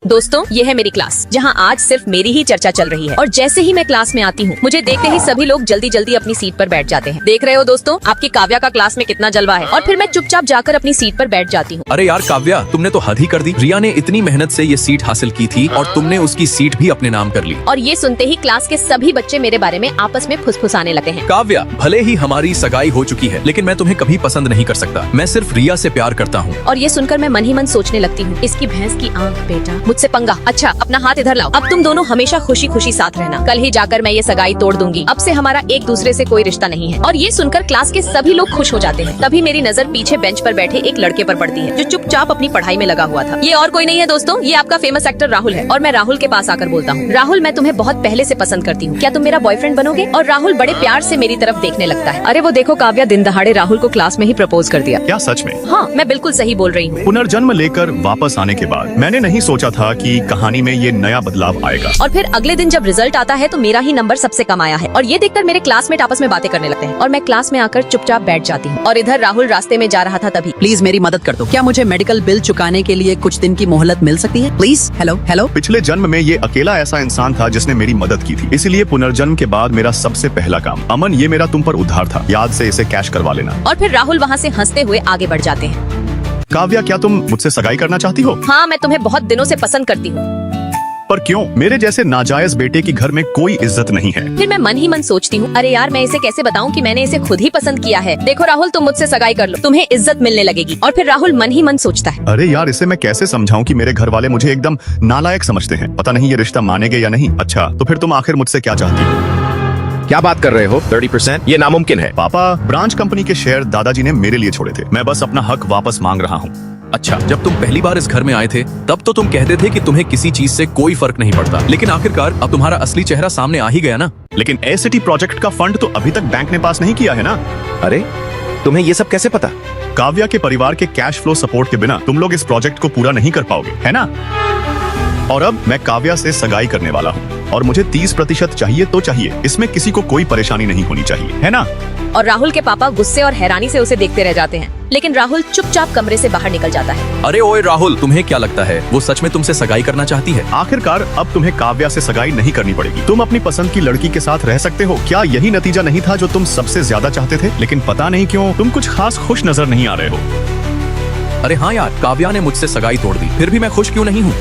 दोस्तों, ये है मेरी क्लास जहाँ आज सिर्फ मेरी ही चर्चा चल रही है और जैसे ही मैं क्लास में आती हूँ मुझे देखते ही सभी लोग जल्दी जल्दी अपनी सीट पर बैठ जाते हैं। देख रहे हो दोस्तों, आपकी काव्या का क्लास में कितना जलवा है और फिर मैं चुपचाप जाकर अपनी सीट पर बैठ जाती हूँ। अरे यार काव्या, तुमने तो हद ही कर दी। रिया ने इतनी मेहनत से ये सीट हासिल की थी और तुमने उसकी सीट भी अपने नाम कर ली। और ये सुनते ही क्लास के सभी बच्चे मेरे बारे में आपस में फुसफुसाने लगे हैं। काव्या, भले ही हमारी सगाई हो चुकी है लेकिन मैं तुम्हें कभी पसंद नहीं कर सकता। मैं सिर्फ रिया से प्यार करता हूँ। और ये सुनकर मैं मन ही मन सोचने लगती हूँ, इसकी भैंस की आंख बेटा, मुझसे पंगा। अच्छा, अपना हाथ इधर लाओ। अब तुम दोनों हमेशा खुशी खुशी साथ रहना। कल ही जाकर मैं ये सगाई तोड़ दूंगी। अब से हमारा एक दूसरे से कोई रिश्ता नहीं है। और ये सुनकर क्लास के सभी लोग खुश हो जाते हैं। तभी मेरी नजर पीछे बेंच पर बैठे एक लड़के पर पड़ती है जो चुपचाप अपनी पढ़ाई में लगा हुआ था। ये और कोई नहीं है दोस्तों, ये आपका फेमस एक्टर राहुल है। और मैं राहुल के पास आकर बोलता हूँ, राहुल मैं तुम्हें बहुत पहले से पसंद करती हूँ, क्या तुम मेरा बॉयफ्रेंड बनोगे? और राहुल बड़े प्यार से मेरी तरफ देखने लगता है। अरे वो देखो, काव्या दिन दहाड़े राहुल को क्लास में ही प्रपोज कर दिया। क्या सच में? हाँ, मैं बिल्कुल सही बोल रही हूँ। पुनर्जन्म लेकर वापस आने के बाद मैंने नहीं सोचा था कि कहानी में ये नया बदलाव आएगा। और फिर अगले दिन जब रिजल्ट आता है तो मेरा ही नंबर सबसे कम आया है। और ये देखकर मेरे क्लासमेट आपस में बातें करने लगते हैं और मैं क्लास में आकर चुपचाप बैठ जाती हूँ। और इधर राहुल रास्ते में जा रहा था तभी। प्लीज मेरी मदद कर दो। क्या मुझे मेडिकल बिल चुकाने के लिए कुछ दिन की मोहलत मिल सकती है प्लीज? Hello hello. पिछले जन्म में ये अकेला ऐसा इंसान था जिसने मेरी मदद की थी, इसीलिए पुनर्जन्म के बाद मेरा सबसे पहला काम, अमन ये मेरा तुम पर उधार था, याद से इसे कैश करवा लेना। और फिर राहुल वहाँ से हंसते हुए आगे बढ़ जाते हैं। काव्या, क्या तुम मुझसे सगाई करना चाहती हो? हाँ, मैं तुम्हें बहुत दिनों से पसंद करती हूँ। पर क्यों? मेरे जैसे नाजायज बेटे की घर में कोई इज्जत नहीं है। फिर मैं मन ही मन सोचती हूँ, अरे यार मैं इसे कैसे बताऊँ कि मैंने इसे खुद ही पसंद किया है। देखो राहुल, तुम मुझसे सगाई कर लो, तुम्हें इज्जत मिलने लगेगी। और फिर राहुल मन ही मन सोचता है, अरे यार, इसे मैं कैसे समझाऊं कि मेरे घर वाले मुझे एकदम नालायक समझते हैं। पता नहीं ये रिश्ता मानेंगे या नहीं। अच्छा, तो फिर तुम आखिर मुझसे क्या चाहती हो? क्या बात कर रहे हो? 30%? ये नामुमकिन है। पापा, ब्रांच कंपनी के शेयर दादाजी ने मेरे लिए छोड़े थे, मैं बस अपना हक वापस मांग रहा हूँ। अच्छा, जब तुम पहली बार इस घर में आए थे तब तो तुम कहते थे कि तुम्हें किसी चीज से कोई फर्क नहीं पड़ता, लेकिन आखिरकार अब तुम्हारा असली चेहरा सामने आ ही गया ना। लेकिन एसिटी प्रोजेक्ट का फंड तो अभी तक बैंक ने पास नहीं किया है ना। अरे, तुम्हें ये सब कैसे पता? काव्या के परिवार के कैश फ्लो सपोर्ट के बिना तुम लोग इस प्रोजेक्ट को पूरा नहीं कर पाओगे, है ना? और अब मैं काव्या से सगाई करने वाला हूँ और मुझे 30% चाहिए तो चाहिए, इसमें किसी को कोई परेशानी नहीं होनी चाहिए, है ना? और राहुल के पापा गुस्से और हैरानी से उसे देखते रह जाते हैं, लेकिन राहुल चुपचाप कमरे से बाहर निकल जाता है। अरे ओए राहुल, तुम्हें क्या लगता है वो सच में तुमसे सगाई करना चाहती है? आखिरकार अब तुम्हें काव्या से सगाई नहीं करनी पड़ेगी। तुम अपनी पसंद की लड़की के साथ रह सकते हो। क्या यही नतीजा नहीं था जो तुम सबसे ज्यादा चाहते थे? लेकिन पता नहीं क्यों तुम कुछ खास खुश नजर नहीं आ रहे हो। अरे हाँ यार, काव्या ने मुझसे सगाई तोड़ दी, फिर भी मैं खुश क्यों नहीं हूँ?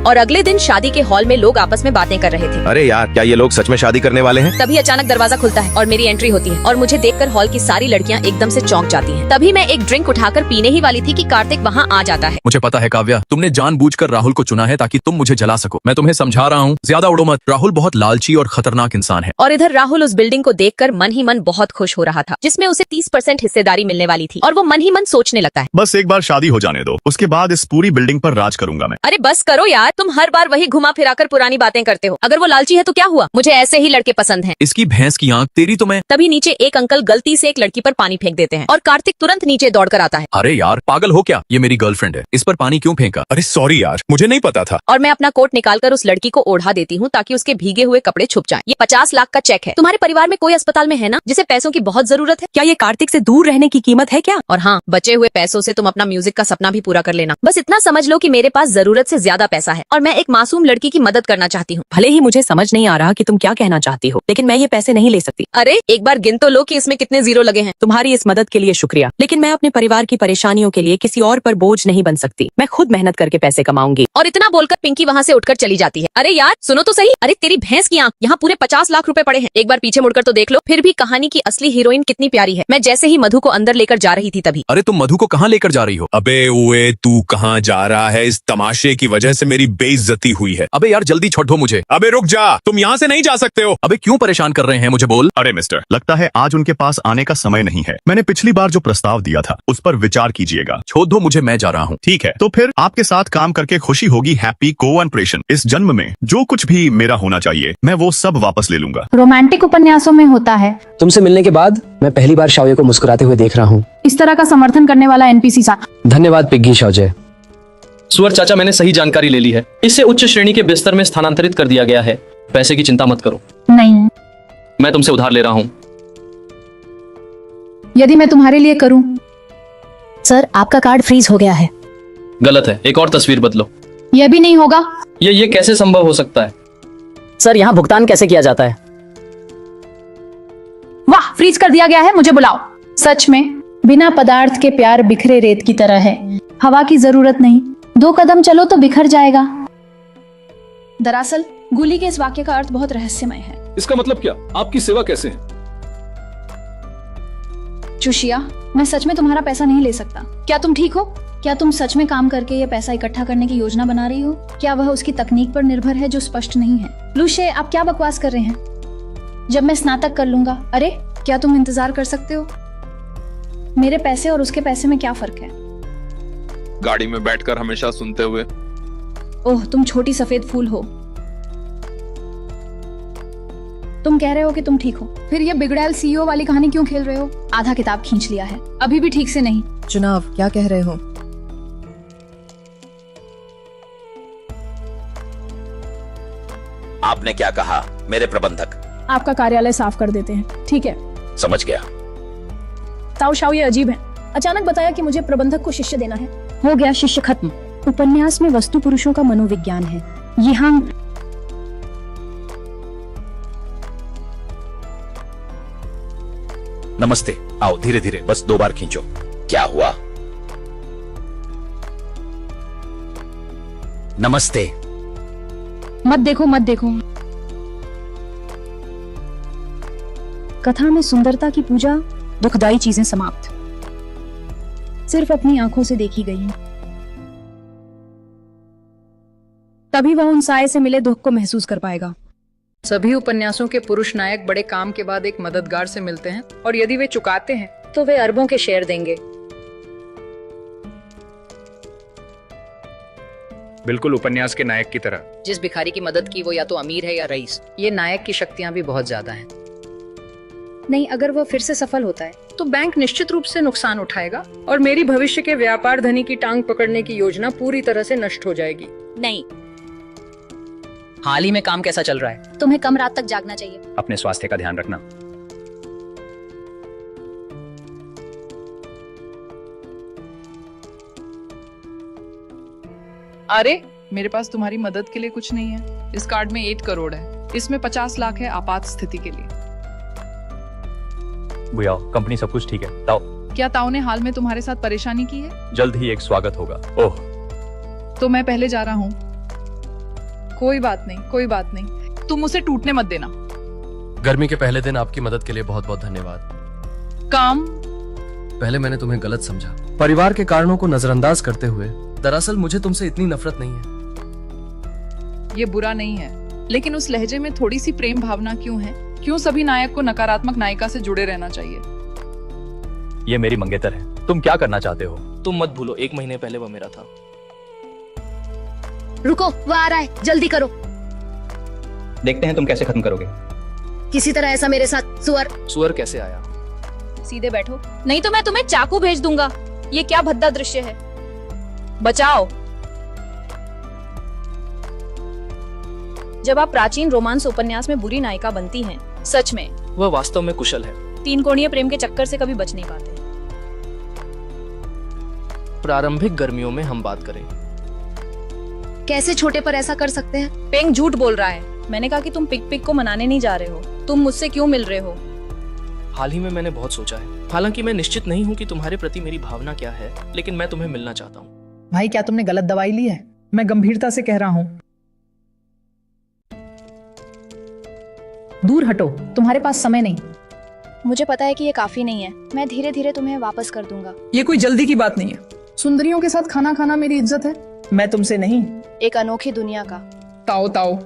और अगले दिन शादी के हॉल में लोग आपस में बातें कर रहे थे। अरे यार, क्या ये लोग सच में शादी करने वाले हैं? तभी अचानक दरवाजा खुलता है और मेरी एंट्री होती है और मुझे देखकर हॉल की सारी लड़कियां एकदम से चौंक जाती हैं। तभी मैं एक ड्रिंक उठाकर पीने ही वाली थी कि कार्तिक वहां आ जाता है। मुझे पता है काव्या, तुमने जानबूझकर राहुल को चुना है ताकि तुम मुझे जला सको। मैं तुम्हें समझा रहा हूँ, ज्यादा उड़ो मत। राहुल बहुत लालची और खतरनाक इंसान है। और इधर राहुल उस बिल्डिंग को देखकर मन ही मन बहुत खुश हो रहा था जिसमें उसे 30% हिस्सेदारी मिलने वाली थी। और वो मन ही मन सोचने लगता है, बस एक बार शादी हो जाने दो, उसके बाद इस पूरी बिल्डिंग पर राज करूंगा मैं। अरे बस करो यार, तुम हर बार वही घुमा फिराकर पुरानी बातें करते हो। अगर वो लालची है तो क्या हुआ, मुझे ऐसे ही लड़के पसंद हैं। इसकी भैंस की आंख, तेरी तो मैं। तभी नीचे एक अंकल गलती से एक लड़की पर पानी फेंक देते हैं और कार्तिक तुरंत नीचे दौड़कर आता है। अरे यार, पागल हो क्या? ये मेरी गर्लफ्रेंड है, इस पर पानी क्यों फेंका? अरे सॉरी यार, मुझे नहीं पता था। और मैं अपना कोट निकालकर उस लड़की को ओढ़ा देती हूँ ताकि उसके भीगे हुए कपड़े छुप जाएं। ये 50 लाख का चेक है। तुम्हारे परिवार में कोई अस्पताल में है ना जिसे पैसों की बहुत जरूरत है? क्या ये कार्तिक से दूर रहने की कीमत है क्या? और हाँ, बचे हुए पैसों से तुम अपना म्यूजिक का सपना भी पूरा कर लेना। बस इतना समझ लो कि मेरे पास जरूरत से ज्यादा पैसा है और मैं एक मासूम लड़की की मदद करना चाहती हूँ। भले ही मुझे समझ नहीं आ रहा कि तुम क्या कहना चाहती हो, लेकिन मैं ये पैसे नहीं ले सकती। अरे एक बार गिन तो लो कि इसमें कितने जीरो लगे हैं। तुम्हारी इस मदद के लिए शुक्रिया, लेकिन मैं अपने परिवार की परेशानियों के लिए किसी और पर बोझ नहीं बन सकती। मैं खुद मेहनत करके पैसे कमाऊंगी। और इतना बोलकर पिंकी वहाँ से उठकर चली जाती है। अरे यार सुनो तो सही, अरे तेरी भैंस की आंख, यहाँ पूरे 50 लाख रुपए पड़े हैं। एक बार पीछे मुड़कर तो देख लो। फिर भी कहानी की असली हीरोइन कितनी प्यारी है। मैं जैसे ही मधु को अंदर लेकर जा रही थी तभी। अरे तुम मधु को कहाँ लेकर जा रही हो? अबे ओए, तू कहाँ जा रहा है? इस तमाशे की वजह से मेरी बेइज्जती हुई है। अबे यार जल्दी छोड़ दो मुझे। अबे रुक जा, तुम यहाँ से नहीं जा सकते हो। अबे क्यों परेशान कर रहे हैं मुझे, बोल। अरे मिस्टर, लगता है आज उनके पास आने का समय नहीं है। मैंने पिछली बार जो प्रस्ताव दिया था उस पर विचार कीजिएगा। छोड़ दो मुझे, मैं जा रहा हूँ। ठीक है, तो फिर आपके साथ काम करके खुशी होगी। Happy cooperation. इस जन्म में जो कुछ भी मेरा होना चाहिए मैं वो सब वापस ले लूंगा। रोमांटिक उपन्यासों में होता है, तुमसे मिलने के बाद मैं पहली बार शाओजे को मुस्कुराते हुए देख रहा हूँ। इस तरह का समर्थन करने वाला एनपीसी सा। धन्यवाद पिग्गी शाओजे। सुअर चाचा, मैंने सही जानकारी ले ली है। इसे उच्च श्रेणी के बिस्तर में स्थानांतरित कर दिया गया है। पैसे की चिंता मत करो। नहीं, मैं तुमसे उधार ले रहा हूँ। यदि मैं तुम्हारे लिए करूं। सर, आपका कार्ड फ्रीज हो गया है। गलत है, एक और तस्वीर बदलो। यह भी नहीं होगा। ये कैसे संभव हो सकता है? सर यहाँ भुगतान कैसे किया जाता है? वाह, फ्रीज कर दिया गया है, मुझे बुलाओ। सच में बिना पदार्थ के प्यार बिखरे रेत की तरह है, हवा की जरूरत नहीं, 2 कदम चलो तो बिखर जाएगा। दरअसल गुली के इस वाक्य का अर्थ बहुत रहस्यमय है। इसका मतलब क्या? आपकी सेवा कैसे है? चुशिया, मैं सच में तुम्हारा पैसा नहीं ले सकता। क्या तुम ठीक हो? क्या तुम सच में काम करके ये पैसा इकट्ठा करने की योजना बना रही हो? क्या वह उसकी तकनीक पर निर्भर है जो स्पष्ट नहीं है? लुशे, आप क्या बकवास कर रहे हैं? जब मैं स्नातक कर लूंगा। अरे, क्या तुम इंतजार कर सकते हो? मेरे पैसे और उसके पैसे में क्या फर्क है? गाड़ी में बैठकर हमेशा सुनते हुए। ओह, तुम छोटी सफेद फूल हो। तुम कह रहे हो कि तुम ठीक हो, फिर ये बिगड़ैल सीईओ वाली कहानी क्यों खेल रहे हो? आधा किताब खींच लिया है, अभी भी ठीक से नहीं। चुनाव, क्या कह रहे हो? आपने क्या कहा मेरे प्रबंधक? आपका कार्यालय साफ कर देते हैं। ठीक है, समझ गया। ताऊ शाओ, ये अजीब है। अचानक बताया कि मुझे प्रबंधक को शिष्य देना है। हो गया, शिष्य खत्म। उपन्यास में वस्तु पुरुषों का मनोविज्ञान है। यहाँ नमस्ते। आओ, धीरे धीरे, बस 2 बार खींचो। क्या हुआ? नमस्ते। मत देखो, मत देखो। कथा में सुंदरता की पूजा, दुखदाई चीजें समाप्त, सिर्फ अपनी आंखों से देखी गई हैं। तभी वह उन साये से मिले दुख को महसूस कर पाएगा। सभी उपन्यासों के पुरुष नायक बड़े काम के बाद एक मददगार से मिलते हैं और यदि वे चुकाते हैं तो वे अरबों के शेयर देंगे। बिल्कुल उपन्यास के नायक की तरह। जिस भिखारी की मदद की वो या तो अमीर है या रईस। ये नायक की शक्तियां भी बहुत ज्यादा हैं। नहीं, अगर वह फिर से सफल होता है तो बैंक निश्चित रूप से नुकसान उठाएगा और मेरी भविष्य के व्यापार धनी की टांग पकड़ने की योजना पूरी तरह से नष्ट हो जाएगी। नहीं, हाल ही में काम कैसा चल रहा है? तुम्हें कम रात तक जागना चाहिए। अपने स्वास्थ्य का ध्यान रखना। अरे, मेरे पास तुम्हारी मदद के लिए कुछ नहीं है। इस कार्ड में 8 करोड़ है, इसमें 50 लाख है आपात स्थिति के लिए। भैया, कंपनी सब कुछ ठीक है। ताओ, क्या ताऊ ने हाल में तुम्हारे साथ परेशानी की है? जल्द ही एक स्वागत होगा। ओह, तो मैं पहले जा रहा हूँ। कोई बात नहीं, कोई बात नहीं, तुम उसे टूटने मत देना। गर्मी के पहले दिन आपकी मदद के लिए बहुत बहुत धन्यवाद। काम पहले मैंने तुम्हें गलत समझा, परिवार के कारणों को नजरअंदाज करते हुए। दरअसल मुझे तुमसे इतनी नफरत नहीं है। ये बुरा नहीं है, लेकिन उस लहजे में थोड़ी सी प्रेम भावना क्यों है? क्यों सभी नायक को नकारात्मक नायिका से जुड़े रहना चाहिए? ये मेरी मंगेतर है। तुम क्या करना चाहते हो? तुम मत भूलो, 1 महीने पहले वह मेरा था। रुको, वह आ रहा है, जल्दी करो। देखते हैं तुम कैसे खत्म करोगे। किसी तरह ऐसा मेरे साथ। सुअर कैसे आया? सीधे बैठो, नहीं तो मैं तुम्हें चाकू भेज दूंगा। ये क्या भद्दा दृश्य है। बचाओ। जब आप प्राचीन रोमांस उपन्यास में बुरी नायिका बनती हैं, सच में वह वास्तव में कुशल है। 3 कोणीय प्रेम के चक्कर से कभी बच नहीं पाते। प्रारंभिक गर्मियों में हम बात करें। कैसे छोटे पर ऐसा कर सकते हैं? पेंग झूठ बोल रहा है। मैंने कहा कि तुम पिक पिक को मनाने नहीं जा रहे हो। तुम मुझसे क्यों मिल रहे हो? हाल ही में मैंने बहुत सोचा है। हालांकि मैं निश्चित नहीं हूँ कि तुम्हारे प्रति मेरी भावना क्या है, लेकिन मैं तुम्हें मिलना चाहता हूँ। भाई, क्या तुमने गलत दवाई ली है? मैं गंभीरता से कह रहा हूँ। दूर हटो, तुम्हारे पास समय नहीं। मुझे पता है कि ये काफी नहीं है। मैं धीरे धीरे तुम्हें वापस कर दूंगा। ये कोई जल्दी की बात नहीं है। सुंदरियों के साथ खाना खाना मेरी इज्जत है, मैं तुमसे नहीं। एक अनोखी दुनिया का। ताओ ताओ,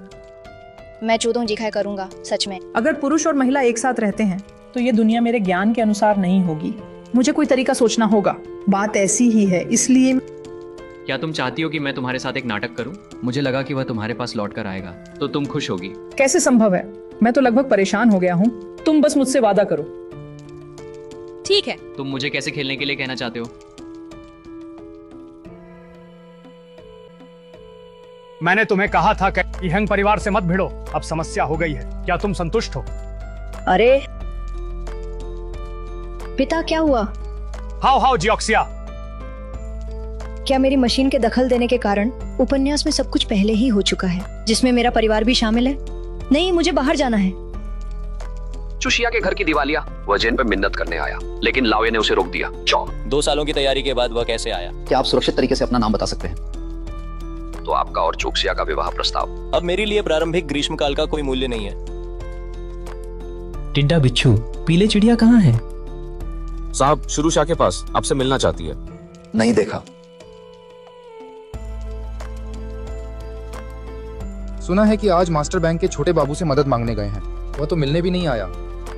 मैं चूदों जी खाया करूंगा, सच में। अगर पुरुष और महिला एक साथ रहते हैं तो ये दुनिया मेरे ज्ञान के अनुसार नहीं होगी। मुझे कोई तरीका सोचना होगा। बात ऐसी ही है, इसलिए। क्या तुम चाहती हो कि मैं तुम्हारे साथ एक नाटक करूं? मुझे लगा कि वह तुम्हारे पास लौट कर आएगा तो तुम खुश होगी। कैसे संभव है? मैं तो लगभग परेशान हो गया हूँ। तुम बस मुझसे वादा करो। ठीक है। तुम मुझे कैसे खेलने के लिए कहना चाहते हो? मैंने तुम्हें कहा था कि इहंग परिवार से मत भिड़ो। अब समस्या हो गई है। क्या तुम संतुष्ट हो? अरे पिता, क्या हुआ? हाउ हाउ जियोक्सिया। क्या मेरी मशीन के दखल देने के कारण उपन्यास में सब कुछ पहले ही हो चुका है, जिसमें मेरा परिवार भी शामिल है? नहीं, मुझे बाहर जाना है। चुशिया के घर की दिवालिया, वह जेन पे मिन्नत करने आया, लेकिन लावे ने उसे रोक दिया। 2 सालों की तैयारी के बाद वह कैसे आया? क्या आप सुरक्षित तरीके से अपना नाम बता सकते हैं? तो आपका और चोक्सिया का विवाह प्रस्ताव। अब मेरे लिए प्रारंभिक ग्रीष्मकाल का कोई मूल्य नहीं है। टिड्डा बिच्छू, पीले चिड़िया कहाँ है? साहब, शुरू शाह के पास आपसे मिलना चाहती है। नहीं देखा। सुना है कि आज मास्टर बैंक के छोटे बाबू से मदद मांगने गए हैं, वह तो मिलने भी नहीं आया।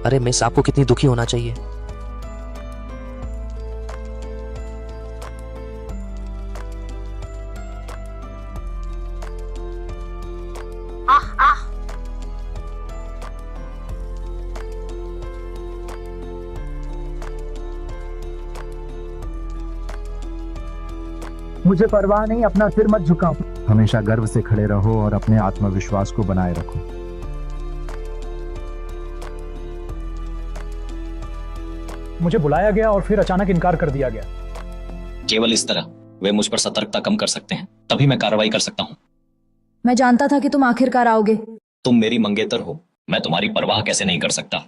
अरे मिस, आपको कितनी दुखी होना चाहिए। मुझे परवाह नहीं, अपना सिर मत झुकाओ। हमेशा गर्व से खड़े रहो और अपने आत्मविश्वास को बनाए रखो। मुझे बुलाया गया और फिर अचानक इनकार कर दिया गया। केवल इस तरह वे मुझ पर सतर्कता कम कर सकते हैं, तभी मैं कार्रवाई कर सकता हूँ। मैं जानता था कि तुम आखिरकार आओगे। तुम मेरी मंगेतर हो, मैं तुम्हारी परवाह कैसे नहीं कर सकता।